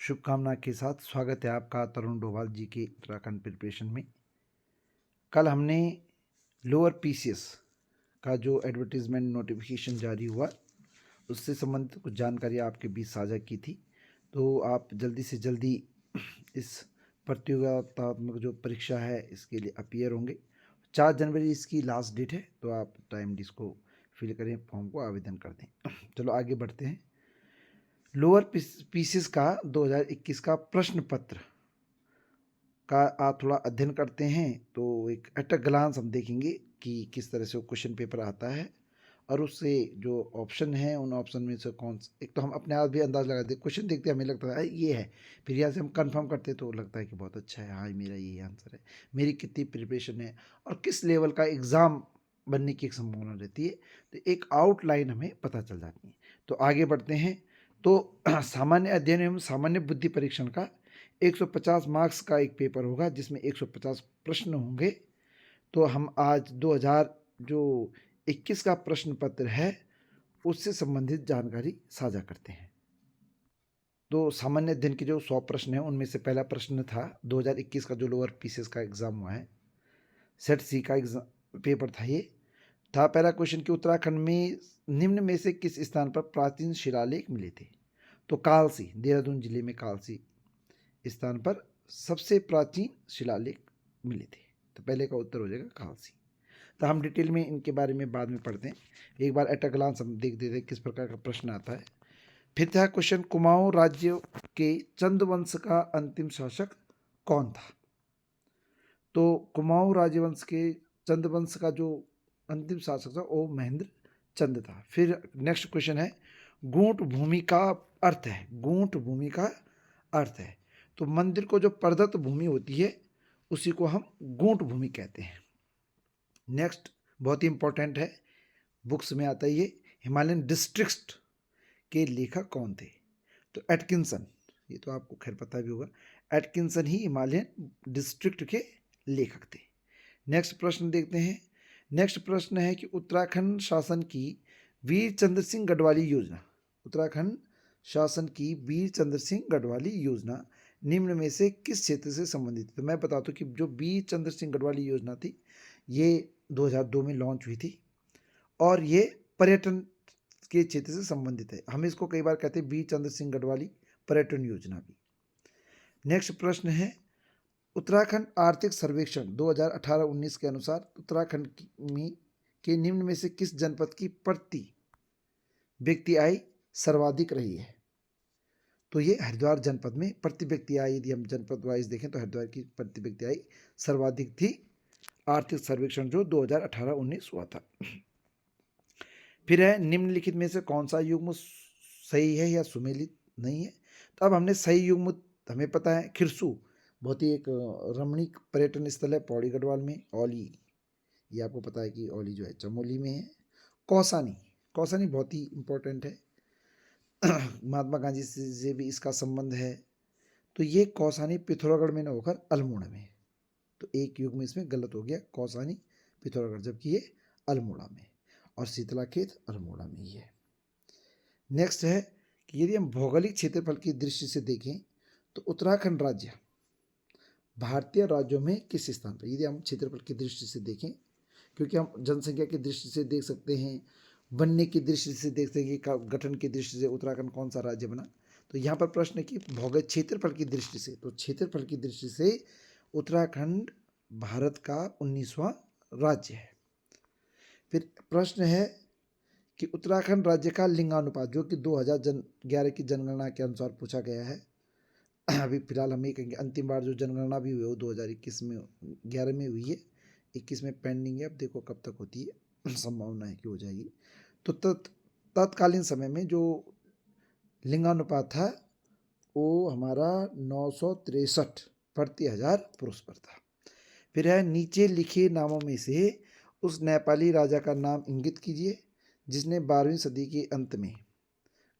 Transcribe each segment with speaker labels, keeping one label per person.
Speaker 1: शुभकामना के साथ स्वागत है आपका तरुण डोभाल जी के उत्तराखंड प्रिपरेशन में। कल हमने लोअर पीसीएस का जो एडवर्टीजमेंट नोटिफिकेशन जारी हुआ उससे संबंधित कुछ जानकारी आपके बीच साझा की थी, तो आप जल्दी से जल्दी इस प्रतियोगितात्मक जो परीक्षा है इसके लिए अपीयर होंगे। 4 जनवरी इसकी लास्ट डेट है, तो आप टाइम इसको फिल करें, फॉर्म को आवेदन कर दें। चलो आगे बढ़ते हैं। लोअर पीसीएस का 2021 का प्रश्न पत्र का आप थोड़ा अध्ययन करते हैं तो एक एट अ ग्लांस हम देखेंगे कि किस तरह से वो क्वेश्चन पेपर आता है और उससे जो ऑप्शन है उन ऑप्शन में से कौन, एक तो हम अपने आप भी अंदाज लगाते, क्वेश्चन देखते हमें लगता है ये है, फिर यहाँ से हम कंफर्म करते तो लगता है कि बहुत अच्छा है, हाँ मेरा ये आंसर है, मेरी कितनी प्रिपरेशन है और किस लेवल का एग्ज़ाम बनने की एक संभावना रहती है, तो एक आउटलाइन हमें पता चल जाती है। तो आगे बढ़ते हैं। तो सामान्य अध्ययन एवं सामान्य बुद्धि परीक्षण का 150 मार्क्स का एक पेपर होगा जिसमें 150 प्रश्न होंगे। तो हम आज 2021 का प्रश्न पत्र है उससे संबंधित जानकारी साझा करते हैं। तो सामान्य अध्ययन के जो 100 प्रश्न हैं उनमें से पहला प्रश्न था 2021 का जो लोअर पीसीएस का एग्ज़ाम हुआ है, सेट सी का एग्जाम पेपर था। ये था पहला क्वेश्चन कि उत्तराखंड में निम्न में से किस स्थान पर प्राचीन शिलालेख मिले थे। तो कालसी, देहरादून जिले में कालसी स्थान पर सबसे प्राचीन शिलालेख मिले थे। तो पहले का उत्तर हो जाएगा कालसी। तो हम डिटेल में इनके बारे में बाद में पढ़ते हैं, एक बार एट अ ग्लांस हम देख देते हैं किस प्रकार का प्रश्न आता है। फिर था क्वेश्चन, कुमाऊं राज्य के चंद का अंतिम शासक कौन था। तो कुमाऊं राजवंश के चंद वंश का जो अंतिम शासक था वो महेंद्र चंद था। फिर नेक्स्ट क्वेश्चन है, गूंट भूमि का अर्थ है, गूंट भूमि का अर्थ है। तो मंदिर को जो प्रदत्त भूमि होती है उसी को हम गूंट भूमि कहते हैं। नेक्स्ट बहुत ही इंपॉर्टेंट है, बुक्स में आता है ये, हिमालयन डिस्ट्रिक्ट के लेखक कौन थे। तो एटकिंसन, ये तो आपको खैर पता भी होगा, एटकिंसन ही हिमालयन डिस्ट्रिक्ट के लेखक थे। नेक्स्ट प्रश्न देखते हैं। नेक्स्ट प्रश्न है कि उत्तराखंड शासन की वीर चंद्र सिंह गढ़वाली योजना, उत्तराखंड शासन की वीर चंद्र सिंह गढ़वाली योजना निम्न में से किस क्षेत्र से संबंधित है। तो मैं बताता हूँ कि जो वीर चंद्र सिंह गढ़वाली योजना थी ये 2002 में लॉन्च हुई थी और ये पर्यटन के क्षेत्र से संबंधित है। हम इसको कई बार कहते हैं वीर चंद्र सिंह गढ़वाली पर्यटन योजना भी। नेक्स्ट प्रश्न है, उत्तराखंड आर्थिक सर्वेक्षण 2018-19 के अनुसार उत्तराखंड के निम्न में से किस जनपद की प्रति व्यक्ति आय सर्वाधिक रही है। तो ये हरिद्वार जनपद में प्रति व्यक्ति आय, यदि हम जनपद वाइज देखें तो हरिद्वार की प्रति व्यक्ति आय सर्वाधिक थी। आर्थिक सर्वेक्षण जो 2018-19 हुआ था। फिर है, निम्नलिखित में से कौन सा युग्म सही है या सुमेलित नहीं है। तो अब हमने सही युग्म, हमें पता है खिरसू बहुत ही एक रमणीक पर्यटन स्थल है पौड़ी गढ़वाल में। औली, ये आपको पता है कि औली जो है चमोली में है। कौसानी, कौसानी बहुत ही इम्पोर्टेंट है, महात्मा गांधी से भी इसका संबंध है। तो ये कौसानी पिथौरागढ़ में न होकर अल्मोड़ा में है। तो एक युग में इसमें गलत हो गया, कौसानी पिथौरागढ़, जबकि ये अल्मोड़ा में, और शीतला खेत अल्मोड़ा में ही है। नेक्स्ट है कि यदि हम भौगोलिक क्षेत्रफल की दृष्टि से देखें तो उत्तराखंड राज्य भारतीय राज्यों में किस स्थान पर, यदि हम क्षेत्रफल की दृष्टि से देखें, क्योंकि हम जनसंख्या की दृष्टि से देख सकते हैं, बनने की दृष्टि से देखते हैं कि गठन की दृष्टि से उत्तराखंड कौन सा राज्य बना। तो यहाँ पर प्रश्न है कि भौगोलिक क्षेत्रफल की दृष्टि से, तो क्षेत्रफल की दृष्टि से उत्तराखंड भारत का 19वां राज्य है। फिर प्रश्न है कि उत्तराखंड राज्य का लिंगानुपात, जो कि 2011 की जनगणना के अनुसार पूछा गया है। अभी फिलहाल हम ये कहेंगे अंतिम बार जो जनगणना भी हुई वो 2021 में 11 में हुई है, 21 में पेंडिंग है, अब देखो कब तक होती है, संभावना है कि हो जाएगी। तो तत्कालीन समय में जो लिंगानुपात था वो हमारा 963 प्रति 1000 पुरुष पर था। फिर है, नीचे लिखे नामों में से उस नेपाली राजा का नाम इंगित कीजिए जिसने 12वीं सदी के अंत में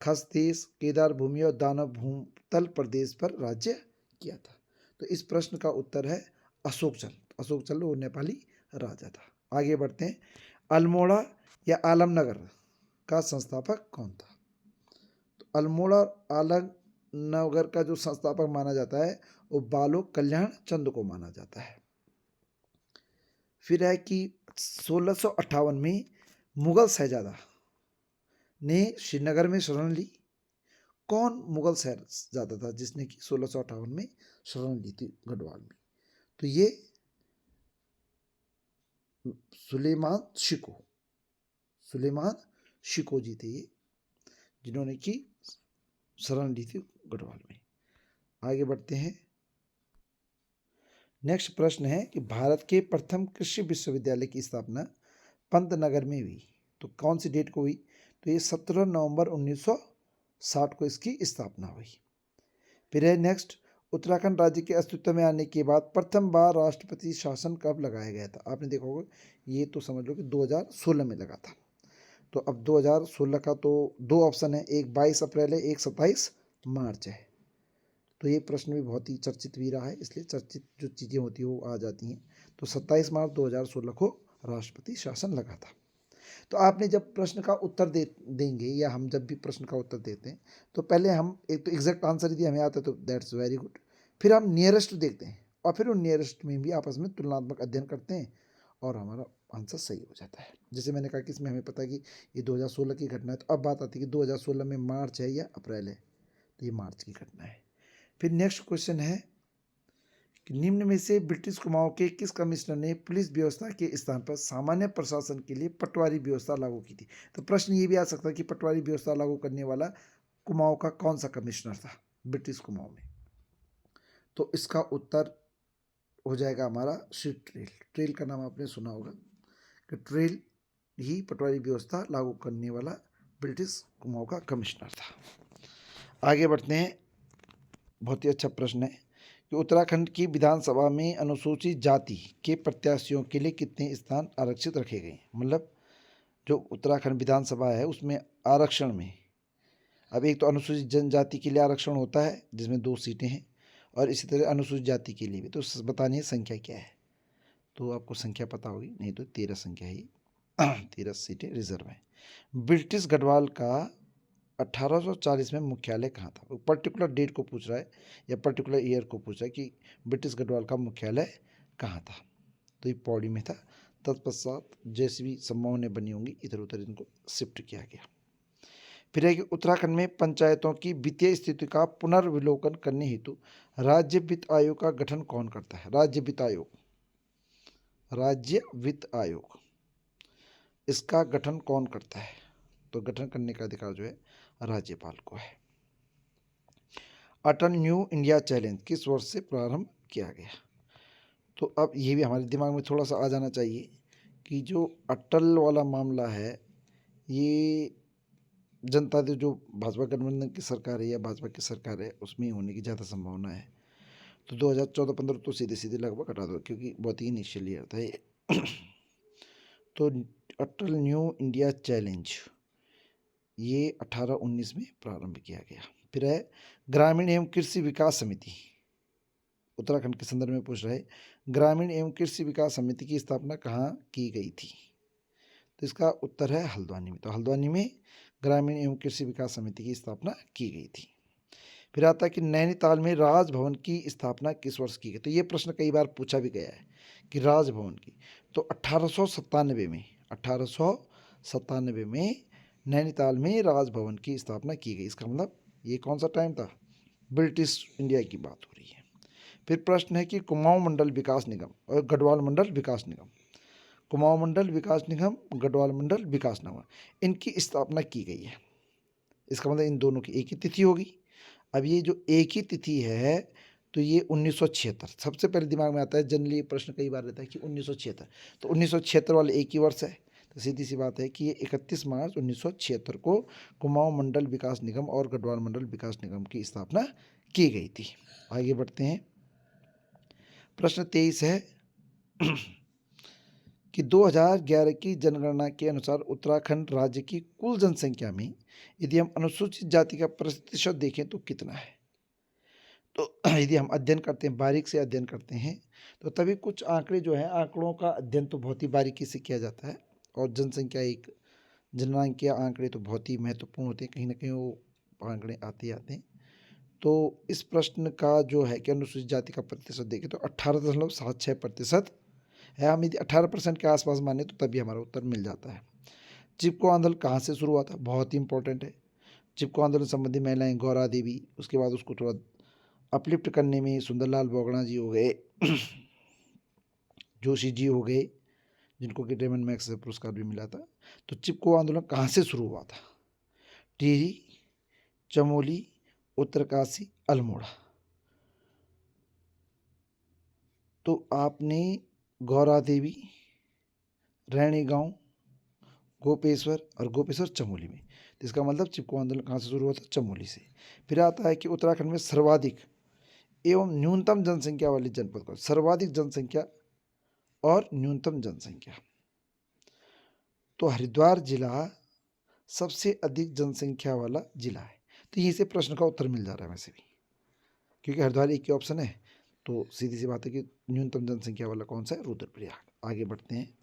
Speaker 1: खसदेश, केदार भूमि और दानव भूतल प्रदेश पर राज्य किया था। तो इस प्रश्न का उत्तर है अशोकचल। अशोकचल वो नेपाली राजा था। आगे बढ़ते हैं, अल्मोड़ा या आलमनगर का संस्थापक कौन था। तो अल्मोड़ा नवगर का जो संस्थापक माना जाता है वो बालोक कल्याण चंद को माना जाता है। फिर है कि 1658 में मुगल शहजादा ने श्रीनगर में शरण ली। कौन मुगल शहजादा था जिसने कि 1658 में शरण ली थी गढ़वाल में? तो ये सुलेमान शिको जी थे, ये जिन्होंने की शरण ली थी गढ़वाल में। आगे बढ़ते हैं। नेक्स्ट प्रश्न है कि भारत के प्रथम कृषि विश्वविद्यालय की स्थापना पंतनगर में हुई। तो कौन सी डेट को हुई? तो ये 17 नवंबर 1960 को इसकी स्थापना हुई। फिर है नेक्स्ट, उत्तराखंड राज्य के अस्तित्व में आने के बाद प्रथम बार राष्ट्रपति शासन कब लगाया गया था? आपने देखा होगा, ये तो समझ लो कि 2016 में लगा था। तो अब 2016 का तो दो ऑप्शन है, एक 22 अप्रैल है, एक 27 मार्च है। तो ये प्रश्न भी बहुत ही चर्चित भी रहा है, इसलिए चर्चित जो चीज़ें होती हैं वो आ जाती हैं। तो 27 मार्च 2016 को राष्ट्रपति शासन लगा था। तो आपने जब प्रश्न का उत्तर देंगे या हम जब भी प्रश्न का उत्तर देते हैं तो पहले हम एक तो एग्जैक्ट आंसर यदि हमें आता है तो दैट्स वेरी गुड, फिर हम नियरेस्ट देखते हैं और फिर उन नियरेस्ट में भी आपस में तुलनात्मक अध्ययन करते हैं और हमारा आंसर सही हो जाता है। जैसे मैंने कहा कि इसमें हमें पता है कि ये 2016 की घटना है, तो अब बात आती है कि 2016 में मार्च है या अप्रैल है, तो ये मार्च की घटना है। फिर नेक्स्ट क्वेश्चन है कि निम्न में से ब्रिटिश कुमाऊं के किस कमिश्नर ने पुलिस व्यवस्था के स्थान पर सामान्य प्रशासन के लिए पटवारी व्यवस्था लागू की थी? तो प्रश्न ये भी आ सकता है कि पटवारी व्यवस्था लागू करने वाला कुमाऊं का कौन सा कमिश्नर था ब्रिटिश कुमाऊं में? तो इसका उत्तर हो जाएगा हमारा श्री ट्रेल। ट्रेल का नाम आपने सुना होगा कि ट्रेल ही पटवारी व्यवस्था लागू करने वाला ब्रिटिश कुमाऊं का कमिश्नर था। आगे बढ़ते हैं। बहुत ही अच्छा प्रश्न है कि उत्तराखंड की विधानसभा में अनुसूचित जाति के प्रत्याशियों के लिए कितने स्थान आरक्षित रखे गए? मतलब जो उत्तराखंड विधानसभा है उसमें आरक्षण में, अब एक तो अनुसूचित जनजाति के लिए आरक्षण होता है जिसमें 2 सीटें हैं और इसी तरह अनुसूचित जाति के लिए भी। तो बतानी है संख्या क्या है, तो आपको संख्या पता होगी, नहीं तो 13 संख्या ही 13 सीटें रिजर्व हैं। ब्रिटिश गढ़वाल का 1840 में मुख्यालय कहाँ था? वो पर्टिकुलर डेट को पूछ रहा है या पर्टिकुलर ईयर को पूछ रहा है कि ब्रिटिश गढ़वाल का मुख्यालय कहाँ था? तो ये पौड़ी में था। तत्पश्चात जैसी भी संभावनाएं बनी होंगी इधर उधर इनको शिफ्ट किया गया। फिर है कि उत्तराखंड में पंचायतों की वित्तीय स्थिति का पुनर्विलोकन करने हेतु राज्य वित्त आयोग का गठन कौन करता है? राज्य वित्त आयोग इसका गठन कौन करता है? तो गठन करने का अधिकार जो है राज्यपाल को है। अटल न्यू इंडिया चैलेंज किस वर्ष से प्रारंभ किया गया? तो अब ये भी हमारे दिमाग में थोड़ा सा आ जाना चाहिए कि जो अटल वाला मामला है ये जनता दल जो भाजपा गठबंधन की सरकार है या भाजपा की सरकार है उसमें होने की ज़्यादा संभावना है। तो 2014-15 तो सीधे सीधे लगभग हटा दो क्योंकि बहुत ही इनिशियल ईयर था ये। तो अटल न्यू इंडिया चैलेंज ये 18-19 में प्रारंभ किया गया। फिर है ग्रामीण एवं कृषि विकास समिति, उत्तराखंड के संदर्भ में पूछ रहे ग्रामीण एवं कृषि विकास समिति की स्थापना कहाँ की गई थी? तो इसका उत्तर है हल्द्वानी में। तो हल्द्वानी में ग्रामीण एवं कृषि विकास समिति की स्थापना की गई थी। फिर आता है कि नैनीताल में राजभवन की स्थापना किस वर्ष की गई? तो ये प्रश्न कई बार पूछा भी गया है कि राजभवन की, तो 1897 में नैनीताल में राजभवन की स्थापना की गई। इसका मतलब ये कौन सा टाइम था? ब्रिटिश इंडिया की बात हो रही है। फिर प्रश्न है कि कुमाऊं मंडल विकास निगम और गढ़वाल मंडल विकास निगम, कुमाऊं मंडल विकास निगम, गढ़वाल मंडल विकास निगम, इनकी स्थापना की गई है। इसका मतलब इन दोनों की एक ही तिथि होगी। अब ये जो एक ही तिथि है तो ये 1976 सबसे पहले दिमाग में आता है। जनरली प्रश्न कई बार रहता है कि 1976, तो 1976 वाले एक ही वर्ष है। तो सीधी सी बात है कि ये 31 मार्च 1976 को कुमाऊं मंडल विकास निगम और गढ़वाल मंडल विकास निगम की स्थापना की गई थी। आगे बढ़ते हैं। प्रश्न 23 है कि 2011 की जनगणना के अनुसार उत्तराखंड राज्य की कुल जनसंख्या में यदि हम अनुसूचित जाति का प्रतिशत देखें तो कितना है? तो यदि हम अध्ययन करते हैं, बारीक से अध्ययन करते हैं, तो तभी कुछ आंकड़े जो हैं, आंकड़ों का अध्ययन तो बहुत ही बारीकी से किया जाता है और जनसंख्या एक जनगणना के आंकड़े तो बहुत ही महत्वपूर्ण होते हैं, कहीं ना कहीं वो आंकड़े आते ही आते हैं। तो इस प्रश्न का जो है कि अनुसूचित जाति का प्रतिशत देखें तो 18.76% है। हम यदि 18% के आसपास माने तो तभी हमारा उत्तर मिल जाता है। चिपको आंदोलन कहाँ से शुरू हुआ था, बहुत ही इंपॉर्टेंट है। चिपको आंदोलन संबंधी महिलाएं गौरा देवी, उसके बाद उसको थोड़ा अपलिफ्ट करने में सुंदरलाल बोगड़ा जी हो गए, जोशी जी हो गए, जिनको कि रेमन मैक्स पुरस्कार भी मिला था। तो चिपको आंदोलन कहाँ से शुरू हुआ था? टिहरी, चमोली, उत्तरकाशी, अल्मोड़ा। तो आपने गौरा देवी, रैणी गांव, गोपेश्वर चमोली में, तो इसका मतलब चिपको आंदोलन कहाँ से शुरू हुआ था? चमोली से। फिर आता है कि उत्तराखंड में सर्वाधिक एवं न्यूनतम जनसंख्या वाली जनपद कौन? सर्वाधिक जनसंख्या और न्यूनतम जनसंख्या, तो हरिद्वार जिला सबसे अधिक जनसंख्या वाला जिला है। तो यहीं से प्रश्न का उत्तर मिल जा रहा है वैसे भी, क्योंकि हरिद्वार एक ही ऑप्शन है। तो सीधी सी बात है कि न्यूनतम जनसंख्या वाला कौन सा है? रुद्रप्रयाग। आगे बढ़ते हैं।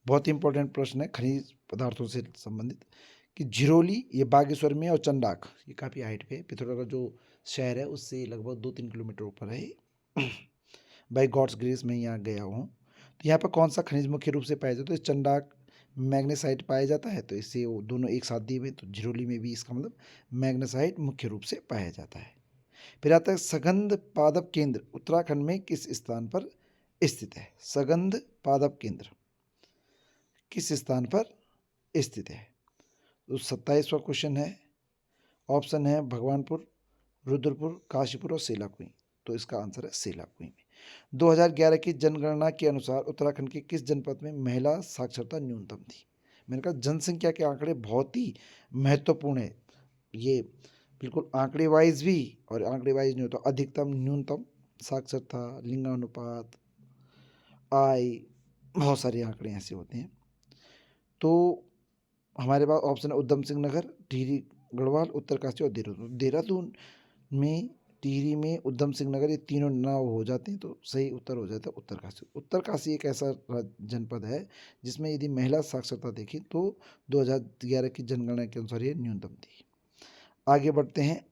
Speaker 1: बहुत ही इंपॉर्टेंट प्रश्न है खनिज पदार्थों से संबंधित कि झिरोली, ये बागेश्वर में, और चंडाक ये काफ़ी हाइट पे, पिथौरागढ़ जो शहर है उससे लगभग 2-3 किलोमीटर ऊपर है। बाई गॉड्स ग्रेस मैं यहाँ गया हूँ। तो यहाँ पर कौन सा खनिज मुख्य रूप से पाया जाता है? तो चंडाक मैग्नेसाइट पाया जाता है, तो इससे वो दोनों एक साथ दिए हुए, तो झिरोली में भी इसका मतलब मैग्नेसाइट मुख्य रूप से पाया जाता है। फिर आता है सगंध पादप केंद्र उत्तराखंड में किस स्थान पर स्थित है? सगंध पादप केंद्र किस स्थान पर स्थित है? तो 27वां क्वेश्चन है, ऑप्शन है भगवानपुर, रुद्रपुर, काशीपुर और सेलाकुई। तो इसका आंसर है सेलाकुई में। 2011 की जनगणना के अनुसार उत्तराखंड के किस जनपद में महिला साक्षरता न्यूनतम थी? मैंने कहा जनसंख्या के आंकड़े बहुत ही महत्वपूर्ण है, ये बिल्कुल आंकड़े वाइज भी, और आंकड़े वाइज नहीं हो तो अधिकतम, न्यूनतम साक्षरता, लिंगानुपात, आय, बहुत सारे आंकड़े ऐसे होते हैं। तो हमारे पास ऑप्शन है उधम सिंह नगर, टिहरी गढ़वाल, उत्तरकाशी और देहरादून। देहरादून में, टिहरी में, उधम सिंह नगर, ये तीनों ना हो जाते हैं तो सही उत्तर हो जाता है उत्तरकाशी। उत्तरकाशी एक ऐसा जनपद है जिसमें यदि महिला साक्षरता देखें तो 2011 की जनगणना के अनुसार ये न्यूनतम थी। आगे बढ़ते हैं।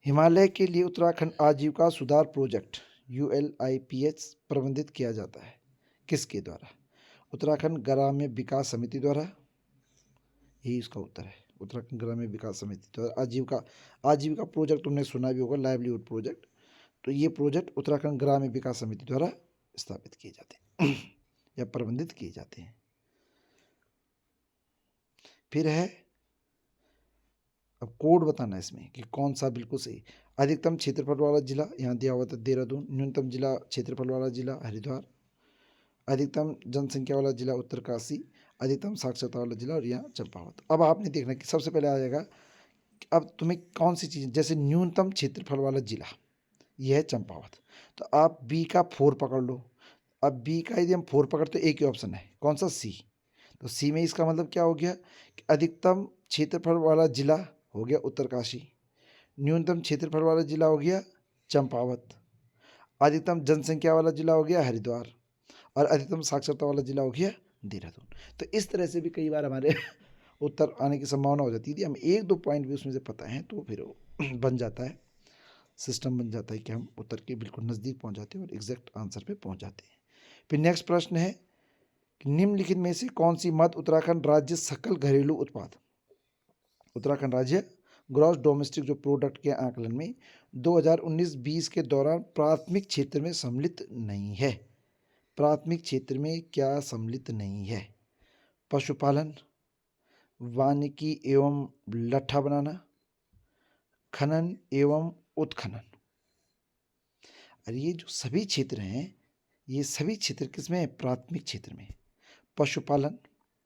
Speaker 1: हिमालय के लिए उत्तराखंड आजीविका सुधार प्रोजेक्ट ULIPS प्रबंधित किया जाता है किसके द्वारा? उत्तराखंड ग्राम्य विकास समिति द्वारा, यही इसका उत्तर है। उत्तराखंड ग्राम्य विकास समिति द्वारा आजीविका प्रोजेक्ट तुमने सुना भी होगा, लाइवलीहुड प्रोजेक्ट। तो ये प्रोजेक्ट उत्तराखंड ग्राम्य विकास समिति द्वारा स्थापित किए जाते हैं या प्रबंधित किए जाते हैं। फिर है, अब कोड बताना है इसमें कि कौन सा बिल्कुल सही। अधिकतम क्षेत्रफल वाला जिला यहाँ दिया हुआ था देहरादून, न्यूनतम जिला क्षेत्रफल वाला जिला हरिद्वार, अधिकतम जनसंख्या वाला जिला उत्तरकाशी, अधिकतम साक्षरता वाला जिला और यहाँ चंपावत। अब आपने देखना कि सबसे पहले आ जाएगा कि अब तुम्हें कौन सी चीज़, जैसे न्यूनतम क्षेत्रफल वाला जिला यह है चंपावत, तो आप बी का 4 पकड़ लो। अब बी का यदि हम 4 पकड़ते तो एक ही ऑप्शन है, कौन सा? सी। तो सी में इसका मतलब क्या हो गया कि अधिकतम क्षेत्रफल वाला जिला हो गया उत्तरकाशी, न्यूनतम क्षेत्रफल वाला जिला हो गया चंपावत, अधिकतम जनसंख्या वाला जिला हो गया हरिद्वार, और अधिकतम साक्षरता वाला जिला हो गया देहरादून। तो इस तरह से भी कई बार हमारे उत्तर आने की संभावना हो जाती थी। हम 1-2 पॉइंट भी उसमें से पता है तो फिर बन जाता है, सिस्टम बन जाता है कि हम उत्तर के बिल्कुल नज़दीक पहुंच जाते हैं और एग्जैक्ट आंसर पे पहुंच जाते हैं। फिर नेक्स्ट प्रश्न है कि निम्नलिखित में से कौन सी मध्य उत्तराखंड राज्य सकल घरेलू उत्पाद, उत्तराखंड राज्य ग्रॉस डोमेस्टिक जो प्रोडक्ट के आकलन में 2019-20 के दौरान प्राथमिक क्षेत्र में सम्मिलित नहीं है? प्राथमिक क्षेत्र में क्या सम्मिलित नहीं है? पशुपालन, वानिकी एवं लट्ठा बनाना, खनन एवं उत्खनन। और ये जो सभी क्षेत्र हैं, ये सभी क्षेत्र किसमें है? प्राथमिक क्षेत्र में। पशुपालन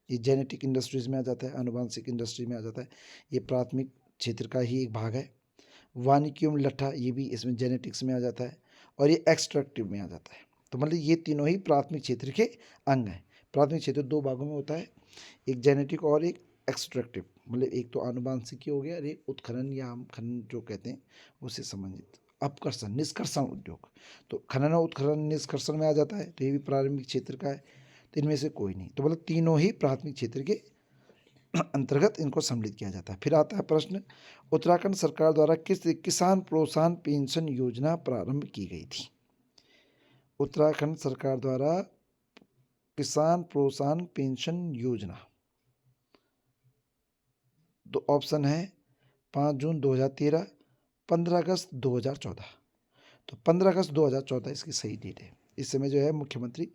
Speaker 1: ये जेनेटिक इंडस्ट्रीज में आ जाता है, आनुवांशिक इंडस्ट्री में आ जाता है, ये प्राथमिक क्षेत्र का ही एक भाग है। वानिकी एवं लट्ठा ये भी इसमें जेनेटिक्स में आ जाता है, और ये एक्सट्रैक्टिव में आ जाता है। तो मतलब ये तीनों ही प्राथमिक क्षेत्र के अंग हैं। प्राथमिक क्षेत्र 2 भागों में होता है, एक जेनेटिक और एक एक्सट्रैक्टिव। मतलब एक तो आनुवांशिकी हो गया और एक उत्खनन या हम खनन जो कहते हैं उससे संबंधित। अपकर्षण निष्कर्षण उद्योग, तो खनन और उत्खनन निष्कर्षण में आ जाता है, तो ये भी प्रारंभिक क्षेत्र का है। तो इनमें से कोई नहीं, तो मतलब तीनों ही प्राथमिक क्षेत्र के अंतर्गत इनको सम्मिलित किया जाता है। फिर आता है प्रश्न, उत्तराखंड सरकार द्वारा किस किसान प्रोत्साहन पेंशन योजना प्रारंभ की गई थी? उत्तराखंड सरकार द्वारा किसान प्रोत्साहन पेंशन योजना, तो ऑप्शन है 5 जून 2013, 15 अगस्त 2014। तो 15 अगस्त 2014 इसकी सही डेट है। इस समय जो है मुख्यमंत्री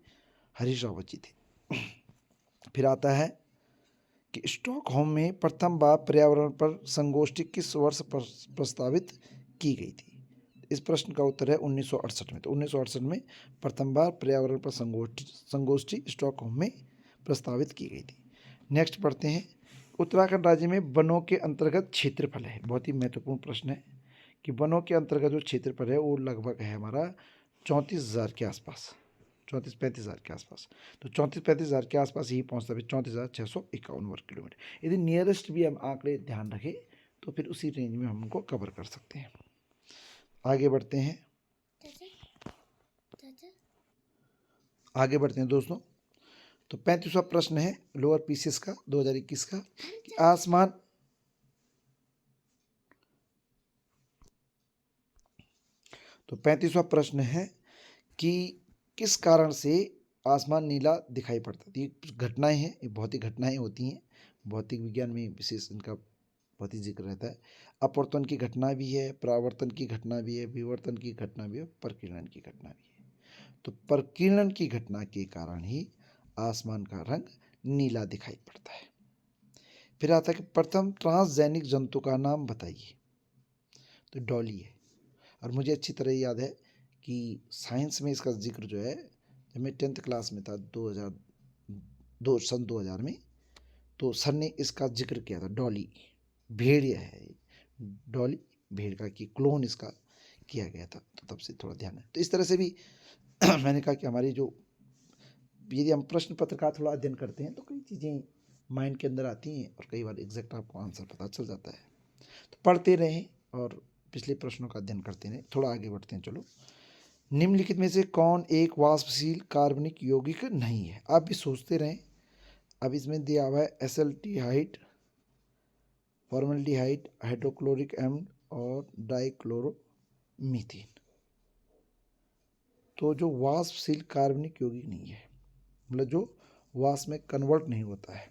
Speaker 1: हरीश रावत जी थे। फिर आता है कि स्टॉकहोम में प्रथम बार पर्यावरण पर संगोष्ठी किस वर्ष प्रस्तावित की गई थी? इस प्रश्न का उत्तर है 1968 में। तो 1968 में प्रथम बार पर्यावरण पर संगोष्ठी स्टॉकहोम में प्रस्तावित की गई थी। नेक्स्ट पढ़ते हैं, उत्तराखंड राज्य में वनों के अंतर्गत क्षेत्रफल है। बहुत ही महत्वपूर्ण प्रश्न है कि वनों के अंतर्गत जो क्षेत्रफल है वो लगभग है हमारा 34,000 के आसपास, 34-35,000 के आसपास। तो 34-35,000 के आसपास ही पहुँचता है 34,651 वर्ग किलोमीटर। यदि नियरेस्ट भी हम आंकड़े ध्यान रखें तो फिर उसी रेंज में हम उनको कवर कर सकते हैं। आगे बढ़ते हैं दोस्तों। तो 35वां प्रश्न है लोअर पीसीएस का 2021 का, आसमान तो 35वां प्रश्न है कि किस कारण से आसमान नीला दिखाई पड़ता है? ये घटनाएं हैं, ये भौतिक घटनाएं होती हैं। भौतिक विज्ञान में विशेष इनका बहुत ही जिक्र रहता है। अपवर्तन की घटना भी है, परावर्तन की घटना भी है, विवर्तन की घटना भी है, परकिरण की घटना भी है। तो परकिरण की घटना के कारण ही आसमान का रंग नीला दिखाई पड़ता है। फिर आता है कि प्रथम ट्रांसजेनिक जंतु का नाम बताइए। तो डॉली है। और मुझे अच्छी तरह याद है कि साइंस में इसका जिक्र जो है, जब मैं 10th क्लास में था 2000 में, तो सर ने इसका जिक्र किया था। डॉली भेड़िया है, डॉली भेड़ का कि क्लोन इसका किया गया था। तो तब से थोड़ा ध्यान है। तो इस तरह से भी मैंने कहा कि हमारी जो, यदि हम प्रश्न पत्र का थोड़ा अध्ययन करते हैं तो कई चीज़ें माइंड के अंदर आती हैं और कई बार एग्जैक्ट आपको आंसर पता चल जाता है। तो पढ़ते रहें और पिछले प्रश्नों का अध्ययन करते रहें। थोड़ा आगे बढ़ते हैं। चलो, निम्नलिखित में से कौन एक वाष्पशील कार्बनिक यौगिक नहीं है? आप भी सोचते रहें। अब इसमें दिया हुआ है एसिटाल्डिहाइड, फॉर्मल्डिहाइड, हाइड्रोक्लोरिक एसिड और डाइक्लोरोमीथेन। तो जो वाष्पशील कार्बनिक यौगिक नहीं है, मतलब जो वाष्प में कन्वर्ट नहीं होता है,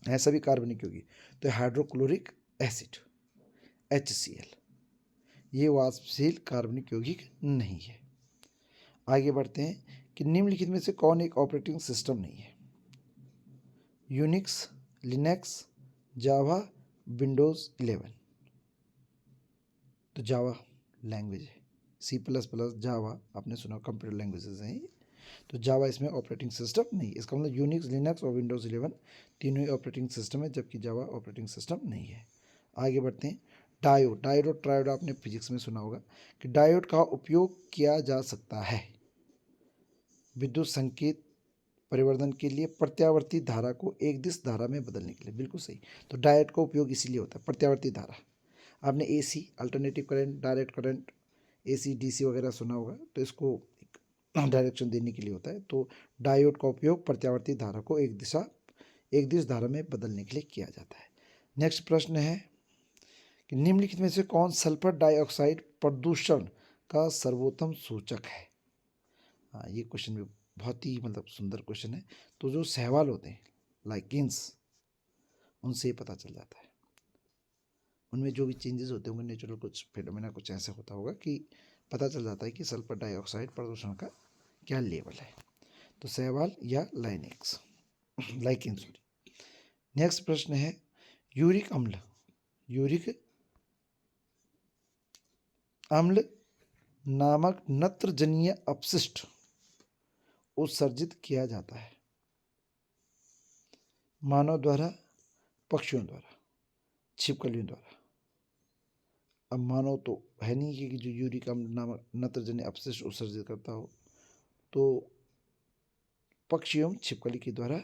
Speaker 1: ऐसा भी कार्बनिक यौगिक, तो हाइड्रोक्लोरिक एसिड HCl, ये वाष्पशील कार्बनिक यौगिक नहीं है। आगे बढ़ते हैं कि निम्नलिखित में से कौन एक ऑपरेटिंग सिस्टम नहीं है? यूनिक्स, लिनक्स, जावा, विंडोज 11। तो जावा लैंग्वेज है। C++, जावा आपने सुना, कंप्यूटर लैंग्वेजेस हैं। तो जावा इसमें ऑपरेटिंग सिस्टम नहीं। इसका मतलब यूनिक्स, लिनक्स और विंडोज 11 तीनों ही ऑपरेटिंग सिस्टम है, जबकि जावा ऑपरेटिंग सिस्टम नहीं है। आगे बढ़ते हैं। डायोड, डायोड और ट्रायोड आपने फिजिक्स में सुना होगा कि डायोड का उपयोग किया जा सकता है विद्युत संकेत परिवर्तन के लिए, प्रत्यावर्ती धारा को एक दिश धारा में बदलने के लिए। बिल्कुल सही। तो डायोड का उपयोग इसीलिए होता है, प्रत्यावर्ती धारा। आपने AC alternative current, direct current, AC DC वगैरह सुना होगा, तो इसको डायरेक्शन देने के लिए होता है। तो डायोड का उपयोग प्रत्यावर्ती धारा को एक दिश धारा में बदलने के लिए किया जाता है। नेक्स्ट प्रश्न है कि निम्नलिखित में से कौन सल्फर डाइऑक्साइड प्रदूषण का सर्वोत्तम सूचक है? हाँ, ये क्वेश्चन भी बहुत ही मतलब सुंदर क्वेश्चन है। तो जो सहवाल होते हैं, लाइकेंस, उनसे पता चल जाता है। उनमें जो भी चेंजेस होते होंगे, नेचुरल कुछ फिनोमेना कुछ ऐसा होता होगा कि पता चल जाता है कि सल्फर डाइऑक्साइड प्रदूषण का क्या लेवल है। तो सहवाल या लाइनेक्स, लाइकेंस, सॉरी। नेक्स्ट प्रश्न है, यूरिक अम्ल, यूरिक अम्ल नामक नत्रजनीय अपशिष्ट उत्सर्जित किया जाता है मानव द्वारा, पक्षियों द्वारा, छिपकलियों द्वारा। अब मानव तो है नहीं कि जो यूरिक अम्ल नामक नत्रजनीय अपशिष्ट उत्सर्जित करता हो, तो पक्षी एवं छिपकली के द्वारा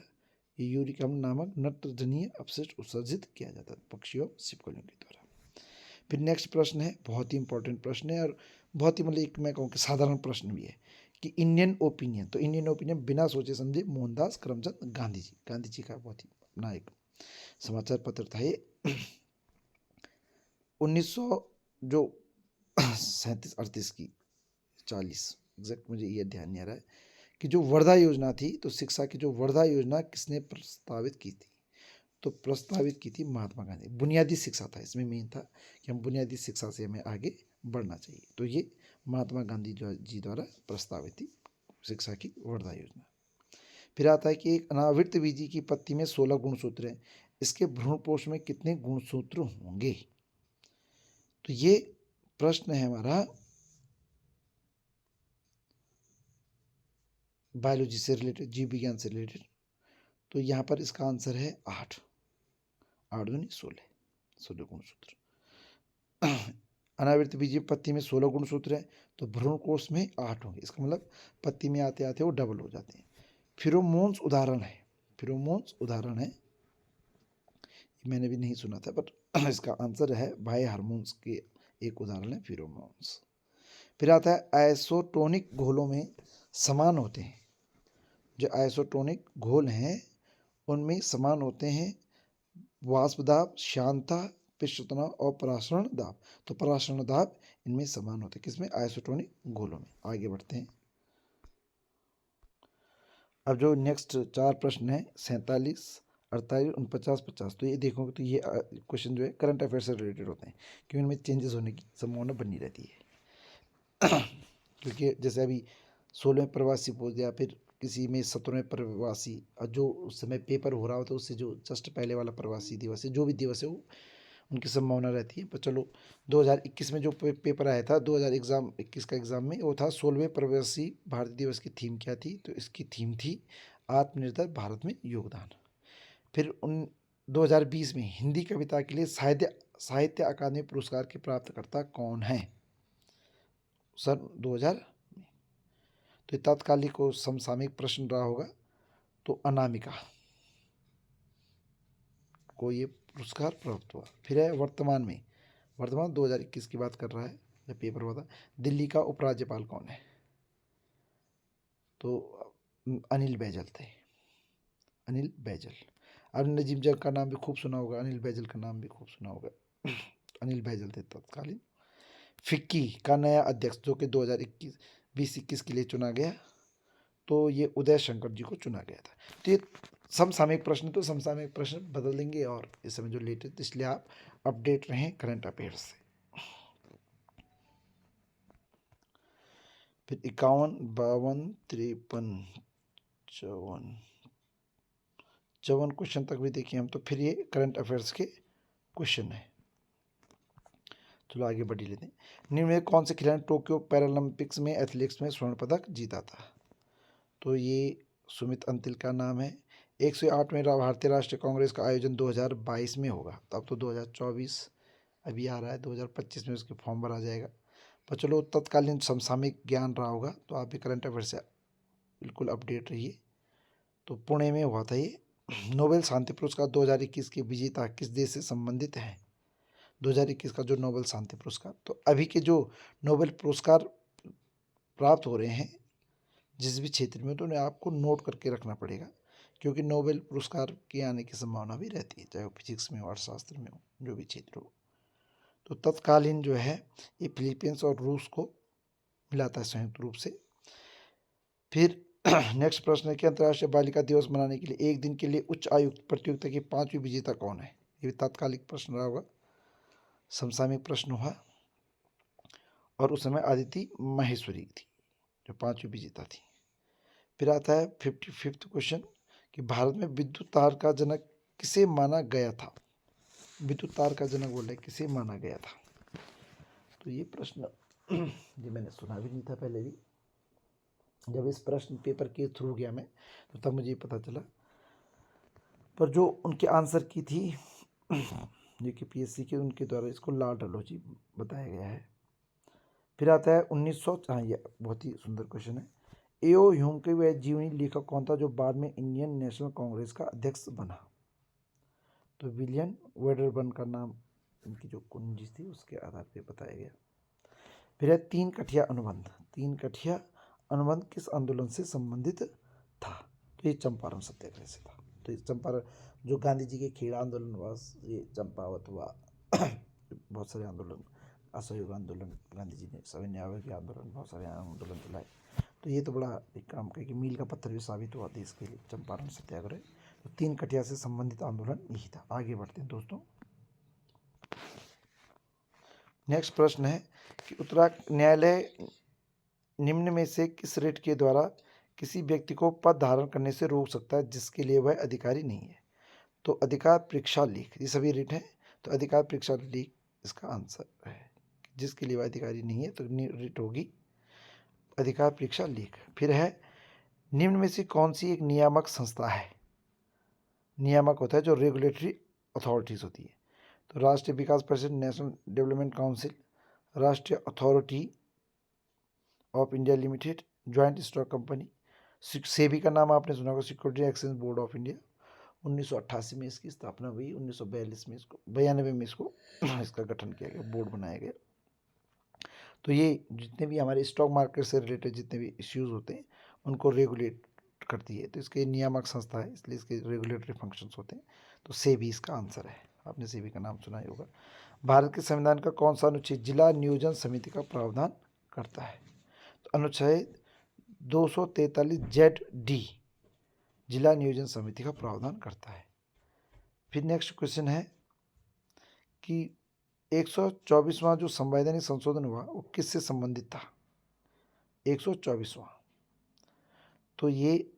Speaker 1: ये यूरिक अम्ल नामक नत्रजनीय अपशिष्ट उत्सर्जित किया जाता है, पक्षियों छिपकलियों के द्वारा। फिर नेक्स्ट प्रश्न है, बहुत ही इंपॉर्टेंट प्रश्न है और बहुत ही मतलब एक मैं कहूँ कि साधारण प्रश्न भी है कि इंडियन ओपिनियन। तो इंडियन ओपिनियन बिना सोचे समझे मोहनदास करमचंद गांधी जी का बहुत ही अपना एक समाचार पत्र था ये। 1900 जो 37-38 की 40 एग्जैक्ट मुझे ये ध्यान नहीं आ रहा है कि जो वर्धा योजना थी, तो शिक्षा की जो वर्धा योजना किसने प्रस्तावित की थी? तो प्रस्तावित की थी महात्मा गांधी। बुनियादी शिक्षा था इसमें, मेन था कि हम बुनियादी शिक्षा से हमें आगे बढ़ना चाहिए। तो ये महात्मा गांधी जी द्वारा प्रस्तावित थी शिक्षा की वर्धा योजना। फिर आता है कि एक अनावृत बीजी की पत्ती में 16 गुणसूत्र हैं, इसके भ्रूणपोष में कितने गुणसूत्र होंगे? तो ये प्रश्न है हमारा बायोलॉजी से रिलेटेड, जीव विज्ञान से रिलेटेड। तो यहाँ पर इसका आंसर है 8 दूनी 16 गुणसूत्र। अनावृत बीजी पत्ती में 16 गुणसूत्र है, तो भ्रूणकोश में 8 होंगे। इसका मतलब पत्ती में आते आते वो डबल हो जाते हैं। फिरोमोन्स उदाहरण है, फिरोमोन्स उदाहरण है, मैंने भी नहीं सुना था, बट इसका आंसर है बाह्य हार्मोन्स के एक उदाहरण है फिरोमोन्स। फिर आता है आइसोटोनिक घोलों में समान होते हैं। जो आइसोटोनिक घोल हैं उनमें समान होते हैं वाष्प दाब, शांता, पृष्ठ तनाव और परासरण दाब। तो परासरण दाब इनमें समान होते हैं, किसमें? आइसोटोनिक घोलों में। आगे बढ़ते हैं। अब जो नेक्स्ट 4 प्रश्न है 47, 48, 49, 50, तो ये देखोगे तो ये क्वेश्चन जो है करंट अफेयर से रिलेटेड होते हैं, क्योंकि उनमें चेंजेस होने की संभावना बनी रहती है। क्योंकि जैसे अभी 16वें प्रवासी बोल दिया, फिर किसी में 17वें प्रवासी, और जो उस समय पेपर हो रहा होता है उससे जो जस्ट पहले वाला प्रवासी दिवस है, जो भी दिवस है वो उनकी संभावना रहती है। पर चलो 2021 में जो पेपर आया था 2021 का एग्ज़ाम में, वो था 16वें प्रवासी भारतीय दिवस की थीम क्या थी? तो इसकी थीम थी आत्मनिर्भर भारत में योगदान। फिर 2020 में हिंदी कविता के लिए साहित्य अकादमी पुरस्कार के प्राप्तकर्ता कौन है? सन 2000। तो तत्कालिक को समसामयिक प्रश्न रहा होगा, तो अनामिका को ये पुरस्कार प्राप्त हुआ। फिर है वर्तमान 2021 की बात कर रहा है जब पेपर हुआ था, दिल्ली का उपराज्यपाल कौन है? तो अनिल बैजल थे, अनिल बैजल। अब नजीब जंग का नाम भी खूब सुना होगा, अनिल बैजल का नाम भी खूब सुना होगा। अनिल बैजल थे तत्कालीन। फिक्की का नया अध्यक्ष जो कि 2021 के लिए चुना गया, तो ये उदय शंकर जी को चुना गया था। तो ये समसामयिक प्रश्न, तो समसामयिक प्रश्न बदल देंगे और इस समय जो लेटेस्ट, इसलिए आप अपडेट रहें करंट अफेयर्स से। फिर 51, 52, 53, 54 क्वेश्चन तक भी देखिए हम, तो फिर ये करंट अफेयर्स के क्वेश्चन है। चलो आगे बढ़ी लेते हैं। निम्न में कौन से खिलाड़ी टोक्यो पैरालंपिक्स में एथलेटिक्स में स्वर्ण पदक जीता था? तो ये सुमित अंतिल का नाम है। 108वें भारतीय राष्ट्रीय कांग्रेस का आयोजन 2022 में होगा, तो अब तो 2024 अभी आ रहा है, 2025 में उसके फॉर्म भरा जाएगा। पर चलो तत्कालीन समसामयिक ज्ञान रहा होगा, तो आप भी करंट अफेयर से बिल्कुल अपडेट रहिए। तो पुणे में हुआ था ये। नोबेल शांति पुरस्कार 2021 के विजेता किस देश से संबंधित हैं? 2021 का जो नोबेल शांति पुरस्कार, तो अभी के जो नोबेल पुरस्कार प्राप्त हो रहे हैं जिस भी क्षेत्र में, तो उन्हें आपको नोट करके रखना पड़ेगा, क्योंकि नोबेल पुरस्कार के आने की संभावना भी रहती है, चाहे वो फिजिक्स में हो, अर्थशास्त्र में हो, जो भी क्षेत्र हो। तो तत्कालीन जो है ये फिलीपींस और रूस को मिलाता है संयुक्त रूप से। फिर नेक्स्ट प्रश्न है कि अंतर्राष्ट्रीय बालिका दिवस मनाने के लिए एक दिन के लिए उच्च आयु प्रतियोगिता की 5वीं विजेता कौन है? ये भी तात्कालिक प्रश्न रहा होगा, समसामयिक प्रश्न हुआ, और उस समय आदिति माहेश्वरी थी जो 5वीं विजेता थी। फिर आता है 55th क्वेश्चन कि भारत में विद्युत तार का जनक किसे माना गया था? विद्युत तार का जनक बोल रहे किसे माना गया था? तो ये प्रश्न ये मैंने सुना भी नहीं था पहले भी। जब इस प्रश्न पेपर के थ्रू गया मैं, तो तब मुझे पता चला। पर जो उनके आंसर की थी जो कि पीएससी के उनके द्वारा, इसको लाल डलहौजी बताया गया है। फिर आता है 1900, हाँ ये बहुत ही सुंदर क्वेश्चन है। एओ ह्यूम के वह जीवनी लेखक कौन था जो बाद में इंडियन नेशनल कांग्रेस का अध्यक्ष बना? तो विलियम वेडरबर्न का नाम इनकी जो कुंजी थी उसके आधार पर बताया गया। फिर है 3 कठिया अनुबंध। 3 कठिया अनुबंध किस आंदोलन से संबंधित था? तो ये चंपारण सत्याग्रह से था। तो इस चंपारण जो गांधी जी के खेड़ा आंदोलन हुआ, ये चंपावत हुआ, बहुत सारे आंदोलन, असहयोग आंदोलन, गांधी जी ने सविनय के आंदोलन, बहुत सारे आंदोलन चलाए। तो ये तो बड़ा एक काम का कि मील का पत्थर भी साबित हुआ देश के लिए चंपारण सत्याग्रह। तो 3 कटिया से संबंधित आंदोलन यही था। आगे बढ़ते हैं दोस्तों। नेक्स्ट प्रश्न है कि उत्तराखंड न्यायालय निम्न में से किस रेट के द्वारा किसी व्यक्ति को पद धारण करने से रोक सकता है जिसके लिए वह अधिकारी नहीं है? तो अधिकार परीक्षा लीक, ये सभी रेट हैं। तो अधिकार परीक्षा लीक इसका आंसर है। जिसके लिए वह अधिकारी नहीं है तो रेट होगी अधिकार परीक्षा लीक। फिर है निम्न में से कौन सी एक नियामक संस्था है? नियामक होता है जो रेगुलेटरी अथॉरिटीज होती है। तो राष्ट्रीय विकास परिषद, नेशनल डेवलपमेंट काउंसिल, राष्ट्रीय authority of India limited, joint stock company. SEBI का नाम आपने सुना होगा, security exchange board of India. 1988 में इसकी स्थापना हुई, 1942 में इसको 92 में इसको इसका गठन किया गया, बोर्ड बनाया गया। तो ये जितने भी हमारे स्टॉक मार्केट से रिलेटेड जितने भी इश्यूज होते हैं उनको रेगुलेट करती है। तो इसके नियामक संस्था है, इसलिए इसके रेगुलेटरी फंक्शंस होते हैं। तो सेबी इसका आंसर है। आपने सेबी का नाम सुना ही होगा। भारत के संविधान का कौन सा अनुच्छेद जिला नियोजन समिति का प्रावधान करता है? तो अनुच्छेद 243 ZD जिला नियोजन समिति का प्रावधान करता है। फिर नेक्स्ट क्वेश्चन है कि 124वां जो संवैधानिक संशोधन हुआ वो किससे संबंधित था? 124वां, तो ये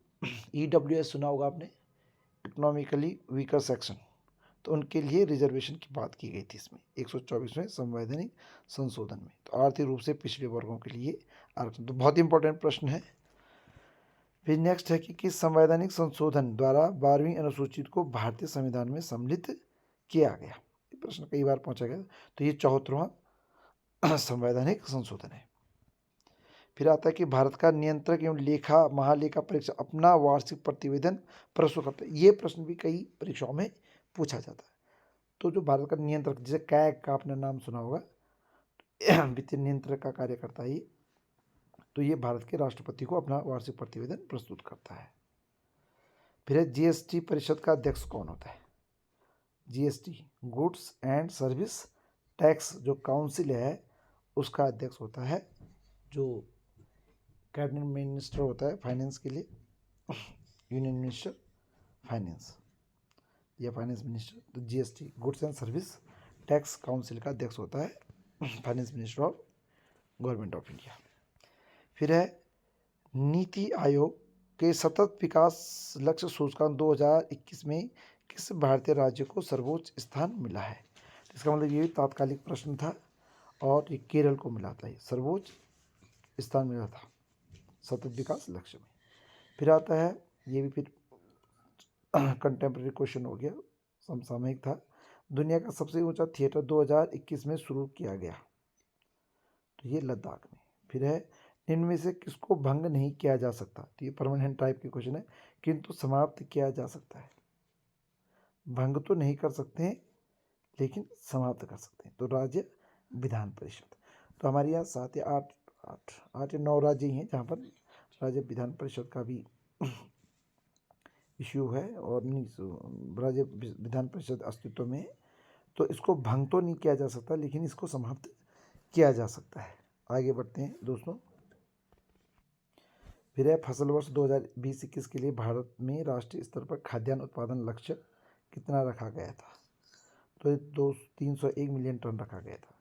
Speaker 1: EWS सुना होगा आपने, इकोनॉमिकली वीकर सेक्शन। तो उनके लिए रिजर्वेशन की बात की गई थी इसमें 124वें संवैधानिक संशोधन में। तो आर्थिक रूप से पिछड़े वर्गों के लिए आरक्षण, तो बहुत इंपॉर्टेंट प्रश्न है। फिर नेक्स्ट है कि किस संवैधानिक संशोधन द्वारा 12वीं अनुसूचित को भारतीय संविधान में सम्मिलित किया गया? ये प्रश्न कई बार पूछा गया। तो ये 74वां संवैधानिक संशोधन है। फिर आता है कि भारत का नियंत्रक एवं लेखा महालेखा परीक्षक अपना वार्षिक प्रतिवेदन प्रस्तुत करता है। ये प्रश्न भी कई परीक्षाओं में पूछा जाता है। तो जो भारत का नियंत्रक, जैसे कैग का आपने नाम सुना होगा, वित्तीय नियंत्रक का कार्य करता है ये। तो ये भारत के राष्ट्रपति को अपना वार्षिक प्रतिवेदन प्रस्तुत करता है। फिर GST परिषद का अध्यक्ष कौन होता है? GST goods and service tax जो काउंसिल है उसका अध्यक्ष होता है जो कैबिनेट मिनिस्टर होता है फाइनेंस के लिए, यूनियन मिनिस्टर फाइनेंस या फाइनेंस मिनिस्टर। तो GST goods and service tax council का अध्यक्ष होता है finance minister of government of India. फिर है नीति आयोग के सतत विकास लक्ष्य सूचकांक 2021 में किस भारतीय राज्य को सर्वोच्च स्थान मिला है? इसका मतलब ये तात्कालिक प्रश्न था और ये केरल को मिला था, ये सर्वोच्च स्थान मिला था सतत विकास लक्ष्य में। फिर आता है, ये भी फिर कंटेम्प्रेरी क्वेश्चन हो गया, समसामयिक था। दुनिया का सबसे ऊंचा थिएटर 2021 में शुरू किया गया, तो ये लद्दाख में। फिर है निम्न में से किसको भंग नहीं किया जा सकता? तो ये परमानेंट टाइप के क्वेश्चन है, किंतु समाप्त किया जा सकता है। भंग तो नहीं कर सकते हैं लेकिन समाप्त कर सकते हैं। तो राज्य विधान परिषद। तो हमारे यहाँ 7 या 8 या 9 राज्य ही हैं जहाँ पर राज्य विधान परिषद का भी इश्यू है और राज्य विधान परिषद अस्तित्व में। तो इसको भंग तो नहीं किया जा सकता लेकिन इसको समाप्त किया जा सकता है। आगे बढ़ते हैं दोस्तों। फिर है फसल वर्ष 2020-21 के लिए भारत में राष्ट्रीय स्तर पर खाद्यान्न उत्पादन लक्ष्य कितना रखा गया था? तो 301 मिलियन टन रखा गया था।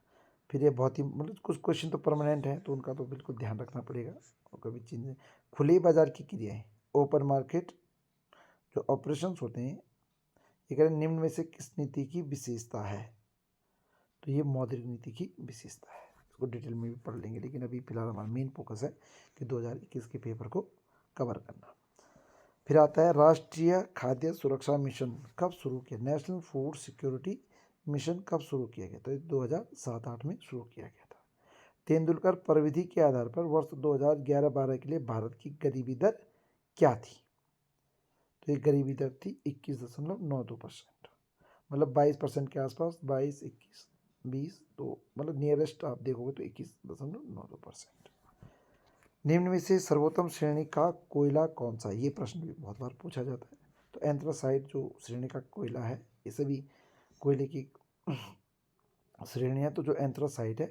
Speaker 1: फिर ये बहुत ही मतलब कुछ क्वेश्चन तो परमानेंट हैं तो उनका तो बिल्कुल ध्यान रखना पड़ेगा और कभी चीज़ें। खुले बाजार की क्रियाएं, ओपन मार्केट जो ऑपरेशंस होते हैं, ये कह रहे निम्न में से किस नीति की विशेषता है? तो ये मौद्रिक नीति की विशेषता है। इसको डिटेल में भी पढ़ लेंगे लेकिन अभी फिलहाल हमारा मेन फोकस है कि 2021 के पेपर को कवर करना। फिर आता है राष्ट्रीय खाद्य सुरक्षा मिशन कब शुरू किया? नेशनल फूड सिक्योरिटी मिशन कब शुरू किया गया? तो 2007-8 में शुरू किया गया था। तेंदुलकर परिविधि के आधार पर वर्ष 2011-12 के लिए भारत की गरीबी दर क्या थी? तो ये गरीबी दर थी 21.92%, मतलब 22% के आसपास, 22, 21, 20, तो मतलब नियरेस्ट आप देखोगे तो 21.92%। निम्न में से सर्वोत्तम श्रेणी का कोयला कौन सा है? ये प्रश्न भी बहुत बार पूछा जाता है। तो एंथ्रासाइट जो श्रेणी का कोयला है, ये सभी कोयले की श्रेणी है, तो जो एंथ्रासाइट है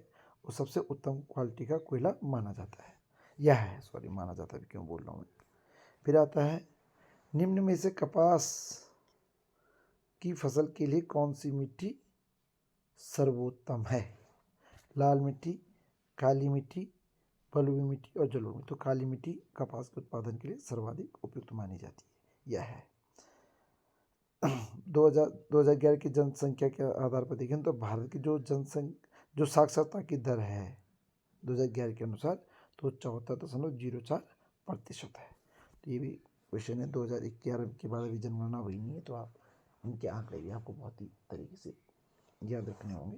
Speaker 1: वो सबसे उत्तम क्वालिटी का कोयला माना जाता है, यह है, सॉरी माना जाता है, क्यों बोल रहा हूँ मैं। फिर आता है निम्न में से कपास की फसल के लिए कौन सी मिट्टी सर्वोत्तम है? लाल मिट्टी, काली मिट्टी, बलुई मिट्टी और जलोढ़ मिट्टी। तो काली मिट्टी कपास के उत्पादन के लिए सर्वाधिक उपयुक्त मानी जाती है, यह है। 2011 की जनसंख्या के आधार पर देखें तो भारत की जो साक्षरता की दर है 2011 के अनुसार तो 74.04% है। तो ये भी क्वेश्चन है, 2011 के बाद अभी जनगणना हुई नहीं है, तो आप उनके आंकड़े भी आपको बहुत ही तरीके से याद रखने होंगे।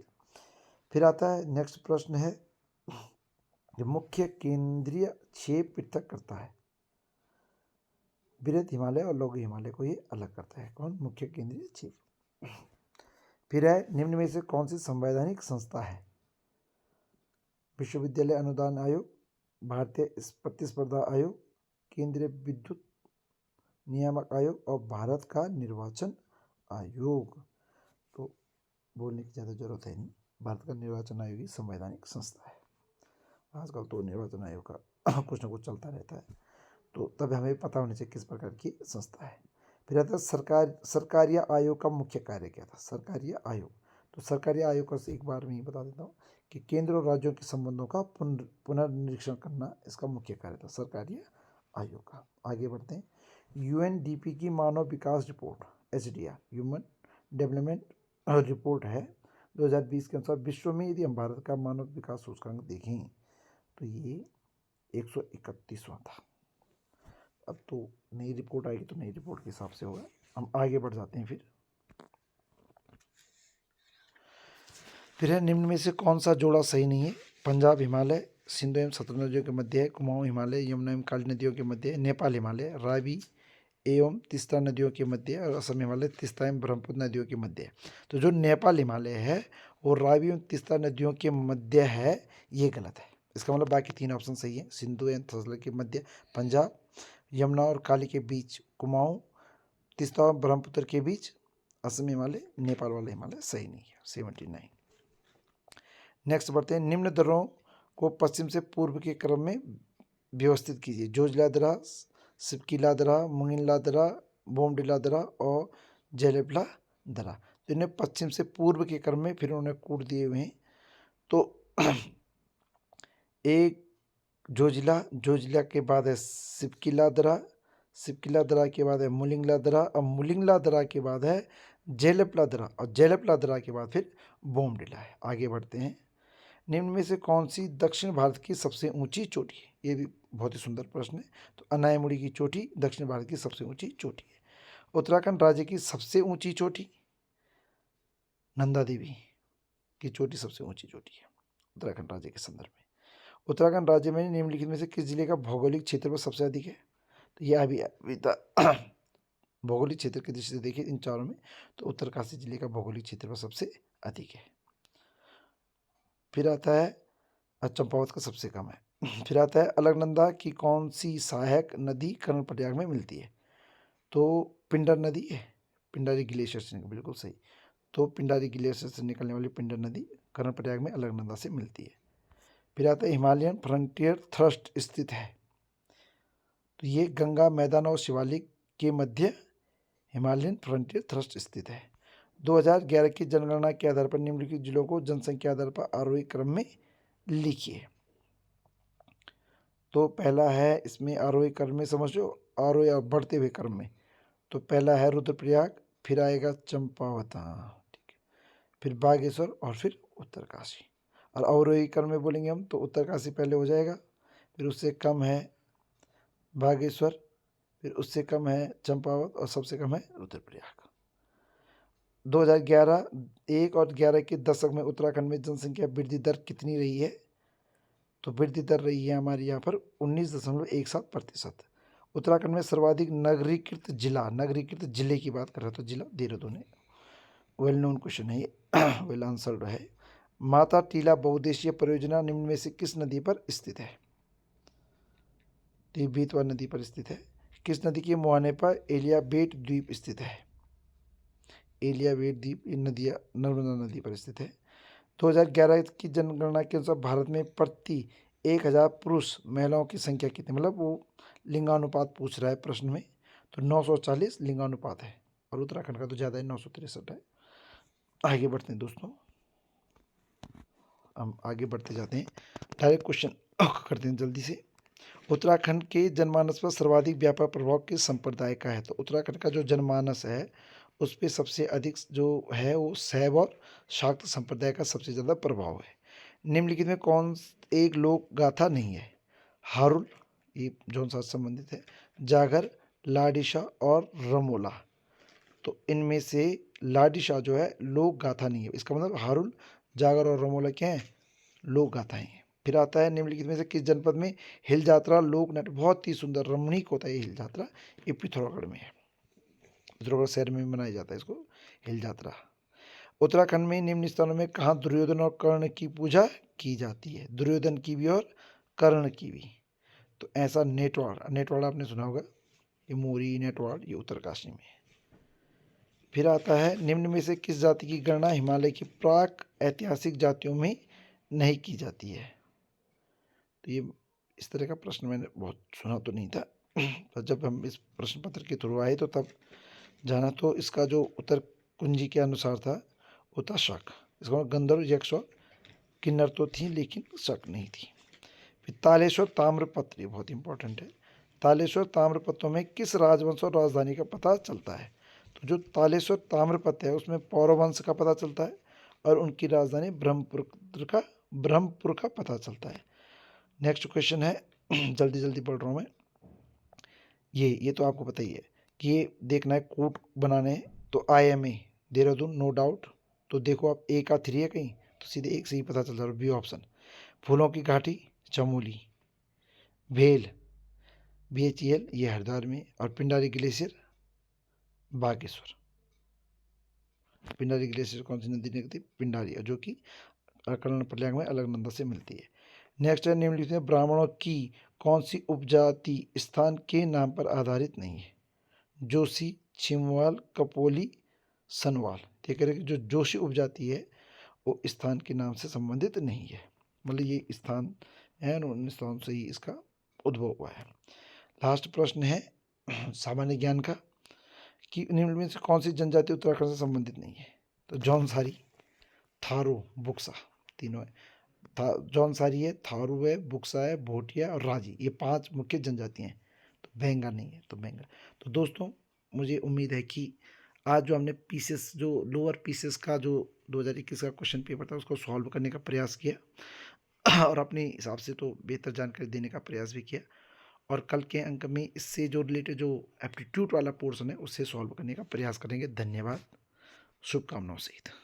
Speaker 1: फिर आता है नेक्स्ट प्रश्न है, मुख्य केंद्रीय क्षेप पृथक करता है। वृहद हिमालय और लघु हिमालय को ये अलग करता है, कौन? मुख्य केंद्रीय क्षेप। फिर है निम्न में से कौन सी संवैधानिक संस्था है? विश्वविद्यालय अनुदान आयोग, भारतीय प्रतिस्पर्धा आयोग, केंद्रीय विद्युत नियामक आयोग और भारत का निर्वाचन आयोग। तो बोलने की ज़्यादा जरूरत है नहीं, भारत का निर्वाचन आयोग ही संवैधानिक संस्था है। आजकल तो निर्वाचन आयोग का कुछ ना कुछ चलता रहता है, तो तब हमें पता होना चाहिए किस प्रकार की संस्था है। फिर आता है सरकारिया आयोग का मुख्य कार्य क्या था? सरकारिया आयोग, तो सरकारिया आयोग का एक बार मैं बता देता हूँ कि केंद्र और राज्यों के संबंधों का पुनर्निरीक्षण करना इसका मुख्य कार्य था, सरकारिया आयोग का। आगे बढ़ते हैं, यूएनडीपी की मानव विकास report HDR human development report है 2020 के अनुसार विश्व में यदि हम भारत का मानव विकास सूचकांक देखें तो ये 131वां था। अब तो नई रिपोर्ट आएगी तो नई रिपोर्ट के हिसाब से होगा। हम आगे बढ़ जाते हैं। फिर है निम्न में से कौन सा जोड़ा सही नहीं है? पंजाब हिमालय सिंधु एवं सतलज नदियों के मध्य है, कुमाऊं हिमालय यमुना एवं काली नदियों के मध्य है, नेपाल हिमालय रावी एवं तीस्ता नदियों के मध्य है और असम हिमालय तीस्ता एवं ब्रह्मपुत्र नदियों के मध्य है। तो जो नेपाल हिमालय है वो रावी एवं तीस्ता नदियों के मध्य है, ये गलत है। इसका मतलब बाकी तीन ऑप्शन सही है, सिंधु एवं सतलज के मध्य पंजाब, यमुना और काली के बीच कुमाऊं, तीस्ता और ब्रह्मपुत्र के बीच असम हिमालय, नेपाल वाला हिमालय सही नहीं है। 79। नेक्स्ट बढ़ते हैं, निम्न दर्रों को पश्चिम से पूर्व के क्रम में व्यवस्थित कीजिए। जोजिला दर्रा, सिपकीला दर्रा, मुंगिनला दर्रा, बोमडिला दर्रा और जेलेबला दर्रा। तो इन्हें पश्चिम से पूर्व के क्रम में फिर उन्होंने कूट दिए हुए हैं। तो एक जोजिला के बाद है सिपकीला दर्रा, सिपकीला दर्रा के बाद है मुलिंगला दर्रा और मुलिंगला दर्रा के बाद है जेलेपला दर्रा और जेलेपला दर्रा के बाद फिर बोमडिला है। आगे बढ़ते हैं, निम्न में से कौन सी दक्षिण भारत की सबसे ऊंची चोटी है? ये भी बहुत ही सुंदर प्रश्न है। तो अनायमुड़ी की चोटी दक्षिण भारत की सबसे ऊंची चोटी है। उत्तराखंड राज्य की सबसे ऊंची चोटी नंदा देवी की चोटी सबसे ऊंची चोटी है उत्तराखंड राज्य के संदर्भ में। उत्तराखंड राज्य में निम्नलिखित में से किस जिले का भौगोलिक क्षेत्रफल सबसे अधिक है? तो यह अभी भौगोलिक क्षेत्र की दृष्टि से देखिए इन चारों में तो उत्तरकाशी जिले का भौगोलिक क्षेत्रफल सबसे अधिक है। फिर आता है चंपावत का सबसे कम है। फिर आता है अलकनंदा की कौन सी सहायक नदी कर्णप्रयाग में मिलती है? तो पिंडर नदी है, पिंडारी ग्लेशियर से, बिल्कुल सही। तो पिंडारी ग्लेशियर से निकलने वाली पिंडर नदी कर्णप्रयाग में अलकनंदा से मिलती है। फिर आता है हिमालयन फ्रंटियर थ्रस्ट स्थित है। तो ये गंगा मैदान और शिवालिक के मध्य हिमालयन फ्रंटियर थ्रस्ट स्थित है। 2011 की जनगणना के आधार पर निम्नलिखित जिलों को जनसंख्या आधार पर आरोही क्रम में लिखिए। तो पहला है इसमें आरोही क्रम में, समझो आरोही और बढ़ते हुए क्रम में। तो पहला है रुद्रप्रयाग, फिर आएगा चंपावत, ठीक है, फिर बागेश्वर और फिर उत्तरकाशी। और अवरोही क्रम में बोलेंगे हम तो उत्तरकाशी पहले हो जाएगा, फिर उससे कम है बागेश्वर, फिर उससे कम है चंपावत और सबसे कम है रुद्रप्रयाग। 2011 1 और 11 के दशक में उत्तराखंड में जनसंख्या वृद्धि दर कितनी रही है? तो वृद्धि दर रही है हमारे यहाँ पर 19.17%। उत्तराखंड में सर्वाधिक नगरीकृत जिले की बात कर रहा था, जिला देहरादून है। वेल नोन क्वेश्चन है ये, वेल आंसर्ड है। माता टीला बहुउद्देशीय परियोजना निम्न में से किस नदी पर स्थित है? तो ये बेतवा नदी पर स्थित है। किस नदी के मुहाने पर एलियाबेट द्वीप स्थित है? एलियाबेट द्वीप ये नदियाँ नर्मदा नदी पर स्थित है। 2011 की जनगणना के अनुसार भारत में प्रति 1000 पुरुष महिलाओं की संख्या कितनी, मतलब वो लिंगानुपात पूछ रहा है प्रश्न में, तो 940 लिंगानुपात है और उत्तराखंड का तो ज़्यादा है, 963 है। आगे बढ़ते हैं दोस्तों, हम आगे बढ़ते जाते हैं, डायरेक्ट क्वेश्चन करते हैं जल्दी से। उत्तराखंड के जनमानस पर सर्वाधिक व्यापक प्रभाव किस संप्रदाय का है? तो उत्तराखंड का जो जनमानस है उस पर सबसे अधिक जो है वो शैव और शाक्त संप्रदाय का सबसे ज़्यादा प्रभाव है। निम्नलिखित में कौन एक लोक गाथा नहीं है? हारुल, ये जौन सा संबंधित है, जागर, लाडिशा और रमोला। तो इनमें से लाडिशा जो है लोक गाथा नहीं है, इसका मतलब हारुल, जागर और रमोला क्या है? लोक गाथाएं हैं। फिर आता है निम्नलिखित में से किस जनपद में हिल यात्रा लोक नाट्य, बहुत ही सुंदर रमणीक होता है ये हिल यात्रा, ये पिथौरागढ़ में है, पिथौरागढ़ शहर में मनाया जाता है इसको हिल यात्रा। उत्तराखंड में निम्न स्थानों में कहाँ दुर्योधन और कर्ण की पूजा की जाती है? दुर्योधन की भी और कर्ण की भी। तो ऐसा नेटवाड़, नेटवाड़ आपने सुना होगा, ये मोरी नेटवाड़ ये उत्तरकाशी में है। फिर आता है निम्न में से किस जाति की गणना हिमालय की प्राक ऐतिहासिक जातियों में नहीं की जाती है? तो ये इस तरह का प्रश्न मैंने बहुत सुना तो नहीं था, पर जब हम इस प्रश्न पत्र के थ्रू आए तो तब जाना। तो इसका जो उत्तर कुंजी के अनुसार था वो था शक, इसका मतलब गंधर्व, यक्ष और किन्नर तो थी लेकिन शक नहीं थी। फिर तालेश्वर ताम्रपत्र, ये बहुत इंपॉर्टेंट है। तालेश्वर ताम्रपत्रों में किस राजवंश और राजधानी का पता चलता है? तो जो तालेश्वर ताम्रपत्र है उसमें पौरव वंश का पता चलता है और उनकी राजधानी ब्रह्मपुर का पता चलता है। नेक्स्ट क्वेश्चन है, जल्दी जल्दी पढ़ रहा हूँ मैं, ये तो आपको पता ही है कि ये देखना है कोट बनाने हैं। तो IMA देहरादून नो डाउट, तो देखो आप ए का 3 है कहीं, तो सीधे एक से ही पता चल रहा है, बी ऑप्शन। फूलों की घाटी चमोली, भेल BHEL ये हरिद्वार में, और पिंडारी ग्लेशियर बागेश्वर। पिंडारी ग्लेशियर कौन सी नदी निकलती? पिंडारी, जो कि कर्ण प्रयाग में अलकनंदा से मिलती है। नेक्स्ट है निम्नलिखित में ब्राह्मणों की कौन सी उपजाति स्थान के नाम पर आधारित नहीं है? जोशी, छिमवाल, कपोली, सनवाल। ये कह रहे कि जो जोशी उपजाति है वो स्थान के नाम से संबंधित नहीं है, मतलब ये स्थान है उन स्थान से ही इसका उद्भव हुआ है। लास्ट प्रश्न है सामान्य ज्ञान का कि निम्न में से कौन सी जनजाति उत्तराखंड से संबंधित नहीं है? तो जौनसारी, थारू, बुक्सा, तीनों है। जौनसारी है, थारू है, बुक्सा है, भोटिया और राजी, ये 5 मुख्य जनजातियाँ हैं। तो बेंगा नहीं है, तो बेंगा। तो दोस्तों मुझे उम्मीद है कि आज जो हमने पीसेस, जो लोअर पीसेस का जो 2021 का क्वेश्चन पेपर था उसको सॉल्व करने का प्रयास किया और अपने हिसाब से तो बेहतर जानकारी देने का प्रयास भी किया, और कल के अंक में इससे जो रिलेटेड जो एप्टीट्यूड वाला पोर्शन है उससे सॉल्व करने का प्रयास करेंगे। धन्यवाद, शुभकामनाओं सहित।